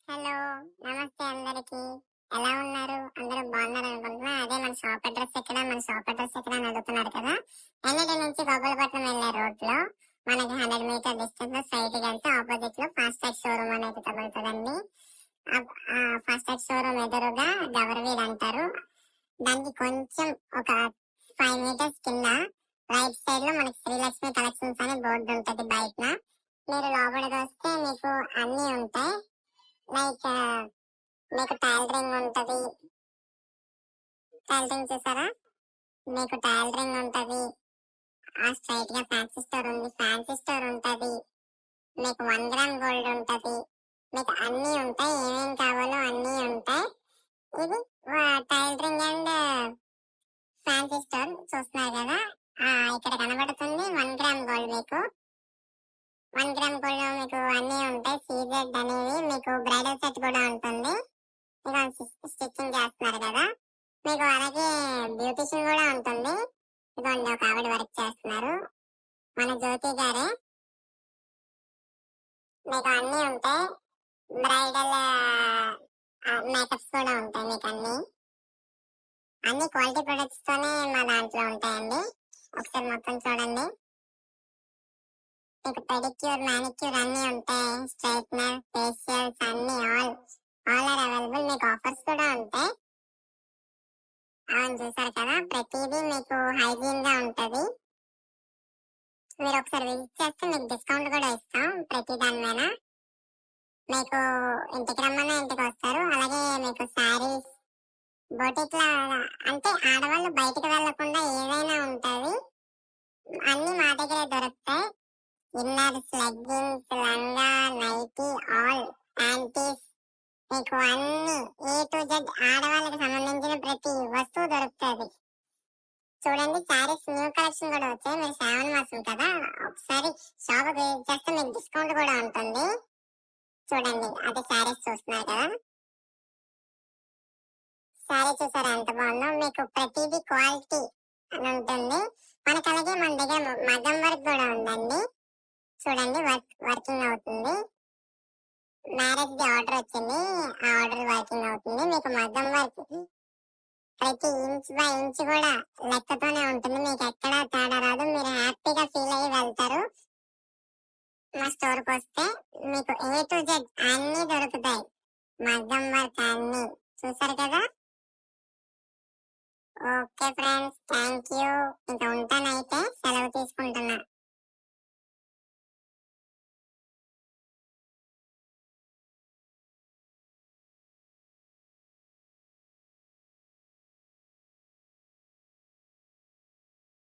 Hello! నమస్తే అందరికి. ఎలా ఉన్నారు? అందరూ బాగున్నారనుకుంటున్నా. అదే మన షాప్ అడ్రెస్ ఎక్కడ? మన షాప్ అడ్రెస్ ఎక్కడ అని అడుగుతున్నారు కదా! ఎన్ఐటీ నుంచి గోపాలపట్నం వెళ్ళే రోడ్‌లో మనకి 100 మీటర్ డిస్టెన్స్‌లో స్ట్రెయిట్‌గెళ్తే ఆపోజిట్‌లో ఫాస్ట్‌ట్రాక్ షోరూమ్ అనేది తగులుతదండి. ఆ ఫాస్ట్‌ట్రాక్ షోరూమ్ ఎదురుగా గవర్వీర్ అంటారు. దానికి కొంచెం ఒక 5 మీటర్స్ కింద రైట్ సైడ్‌లో మనకి శ్రీలక్ష్మి కలెక్షన్స్ అని బోర్డ్ ఉంటది బయటన. మీరు లోపలికొస్తే మీకు అన్నీ ఉంటాయి. లైక్ మీకు టైలరింగ్ ఉంటది. టైలరింగ్ చూసారా? మీకు టైలరింగ్ ఉంటది. స్ట్రైట్ గా ఫ్యాన్సీ స్టోర్ ఉంది. ఫ్యాన్సీ స్టోర్ ఉంటది. మీకు 1 గ్రామ్ గోల్డ్ ఉంటది. మీకు అన్ని ఉంటాయి. ఏమేం కావాలో అన్ని ఉంటాయి. ఇది టైలరింగ్ అండ్ ఫ్యాన్సీ స్టోర్ చూస్తున్నారు కదా. ఇక్కడ కనబడుతుంది 1 గ్రామ్ గోల్డ్ మీకు. 1 గ్రామ్ గోల్డ్ లో మీకు అన్ని ఉంటాయి. సీజెడ్ అనేది మీకు బ్రైడల్ సెట్ కూడా ఉంటుంది. స్టిచ్చింగ్ చేస్తున్నారు కదా. మీకు అలాగే బ్యూటిషియన్ కూడా ఉంటుంది. ఇదిగోండి ఒక ఆవిడ వర్క్ చేస్తున్నారు. మన జ్యోతి గారే. మీకు అన్ని ఉంటాయి. బ్రైడల్ మేకప్స్ కూడా ఉంటాయి మీకు అన్ని క్వాలిటీ ప్రొడక్ట్స్ తోనే మా దాంట్లో ఉంటాయండి. ఒకసారి మొత్తం చూడండి. మీకు పెడిక్యూర్ మ్యానిక్యూర్ అన్ని ఉంటాయి. స్ట్రైట్నర్ ఫేషియల్స్ అన్ని ఆల్ ఆర్ అవైలబుల్. మీకు ఆఫర్స్ కూడా ఉంటాయి. అవును చూసారు కదా. ప్రతిదీ మీకు హైజీన్ గా ఉంటది. మీరు ఒకసారి విజిట్ చేస్తే మీకు డిస్కౌంట్ కూడా ఇస్తాం ప్రతి దాని మీద. మీకు ఇంటికి రమ్మన్నా ఇంటికి వస్తారు. అలాగే మీకు శారీస్ బొటిక్ లా అంటే ఆడవాళ్ళు బయటకు వెళ్లకుండా ఏదైనా ఉంటది. అన్ని మా దగ్గరే దొరుకుతాయి. ఇన్నర్స్, లెగ్గిన్స్, లంగా, నైటీ, ఆల్ ప్యాంటీస్ మీకు అన్ని ఏ టు జెడ్ ఆడవాళ్ళకి సంబంధించిన ప్రతి వస్తువు దొరుకుతుంది. చూడండి శారీస్ న్యూ కలెక్షన్ కూడా వచ్చాయి. మీరు శ్రావణ మాసం కదా, ఒకసారి షాప్ విజిట్ చేస్తే మీకు డిస్కౌంట్ కూడా ఉంటుంది. చూడండి అదే శారీస్ చూస్తున్నారు కదా. శారీ చూసారా ఎంత బాగుందో. మీకు ప్రతిదీ క్వాలిటీ అని ఉంటుంది. మనకి అలాగే మన దగ్గర మగ్గం వర్క్ కూడా ఉందండి. చూడండి వర్కింగ్ అవుతుంది. మ్యారేజ్ ది ఆర్డర్ వచ్చింది. ఆ ఆర్డర్ వర్కింగ్ అవుతుంది. మీకు మగ్గం వర్క్ ప్రతి ఇంచ్ బై ఇంచ్ కూడా లెక్కతోనే ఉంటుంది. మీకు ఎక్కడా తేడా రాదు. మీరు హ్యాపీగా ఫీల్ అయ్యి వెళ్తారు. మా స్టోర్ కి వస్తే మీకు ఏ టు జెడ్ అన్ని దొరుకుతాయి. మగ్గం వర్క్ అన్ని చూసారు కదా. Okay friends, thank you. ఇంకా ఉంటానైతే సెలవు తీసుకుంటున్నా.